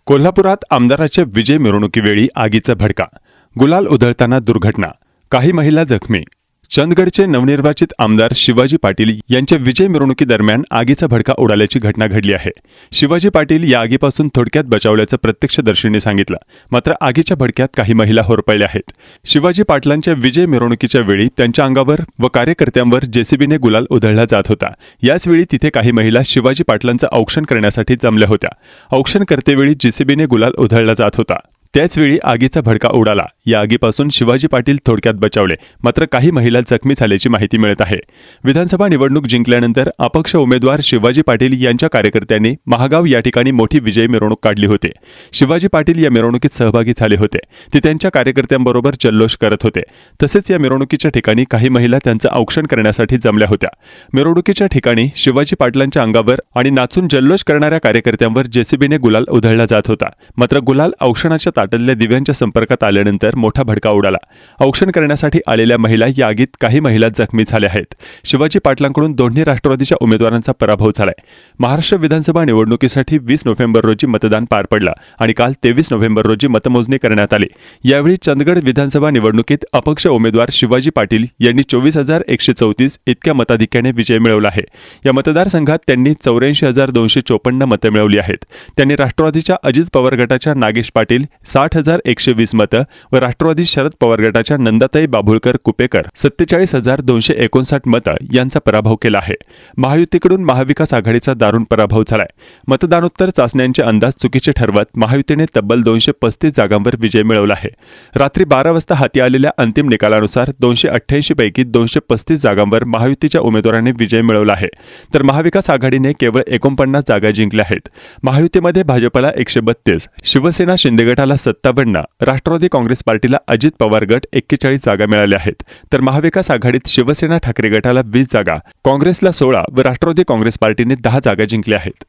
कोल्हापुरात आमदाराच्या विजय मिरवणुकीवेळी आगीचा भडका, गुलाल उधळताना दुर्घटना, काही महिला जखमी। चंदगडचे नवनिर्वाचित आमदार शिवाजी पाटील यांच्या विजय मिरवणुकीदरम्यान आगीचा भडका उडाल्याची घटना घडली आहे। शिवाजी पाटील या आगीपासून थोडक्यात बचावल्याचं प्रत्यक्षदर्शींनी सांगितलं, मात्र आगीच्या भडक्यात काही महिला होरपळल्या आहेत। शिवाजी पाटलांच्या विजय मिरवणुकीच्या वेळी त्यांच्या अंगावर व कार्यकर्त्यांवर जेसीबीने गुलाल उधळला जात होता। याचवेळी तिथे काही महिला शिवाजी पाटलांचं औक्षण करण्यासाठी जमल्या होत्या। औक्षण करतेवेळी जेसीबीने गुलाल उधळला जात होता, त्याचवेळी आगीचा भडका उडाला। या आगीपासून शिवाजी पाटील थोडक्यात बचावले, मात्र काही महिला जखमी झाल्याची माहिती मिळत आहे। विधानसभा निवडणूक जिंकल्यानंतर अपक्ष उमेदवार शिवाजी पाटील यांच्या कार्यकर्त्यांनी महागाव या ठिकाणी मोठी विजय मिरवणूक काढली होती। शिवाजी पाटील या मिरवणुकीत सहभागी झाले होते। ते त्यांच्या कार्यकर्त्यांबरोबर जल्लोष करत होते। तसेच या मिरवणुकीच्या ठिकाणी काही महिला त्यांचं औक्षण करण्यासाठी जमल्या होत्या। मिरवणुकीच्या ठिकाणी शिवाजी पाटलांच्या अंगावर आणि नाचून जल्लोष करणाऱ्या कार्यकर्त्यांवर जेसीबीने गुलाल उधळला जात होता, मात्र गुलाल औक्षणाच्या ताटल्या दिव्यांच्या संपर्कात आल्यानंतर मोठा भडका उडाला। औक्षण करण्यासाठी आलेल्या महिला या आगीत काही महिला जखमी झाल्या आहेत। शिवाजी पाटलांकडून दोन्ही राष्ट्रवादीच्या उमेदवारांचा पराभव झालाय। महाराष्ट्र विधानसभा निवडणुकीसाठी 20 नोव्हेंबर रोजी मतदान पार पडलं आणि काल 23 नोव्हेंबर रोजी मतमोजणी करण्यात आली। यावेळी चंदगड विधानसभा निवडणुकीत अपक्ष उमेदवार शिवाजी पाटील यांनी 24,134 इतक्या मताधिक्याने विजय मिळवला आहे। या मतदारसंघात त्यांनी 84,254 मतं मिळवली आहेत। त्यांनी राष्ट्रवादीच्या अजित पवार गटाच्या नागेश पाटील 60,120 मतं व राष्ट्रवादी शरद पवार गटाच्या नंदाताई बाभुळकर कुपेकर 47,259 मतं यांचा पराभव केला आहे। महायुतीकडून महाविकास आघाडीचा दारुण पराभव झालाय। मतदानोत्तर चाचण्यांचे अंदाज चुकीचे ठरवत महायुतीने तब्बल 235 जागांवर विजय मिळवला आहे। रात्री 12 वाजता हाती आलेल्या अंतिम निकालानुसार 288 पैकी 235 जागांवर महायुतीच्या उमेदवारांनी विजय मिळवला आहे, तर महाविकास आघाडीने केवळ 49 जागा जिंकल्या आहेत। महायुतीमध्ये भाजपला 132, शिवसेना शिंदे गटाला 57, राष्ट्रवादी काँग्रेस पार्टीला अजित पवार गट 41 जागा मिळाल्या आहेत, तर महाविकास आघाडीत शिवसेना ठाकरे गटाला 20 जागा, काँग्रेसला 16 व राष्ट्रवादी काँग्रेस पार्टीने 10 जागा जिंकल्या आहेत।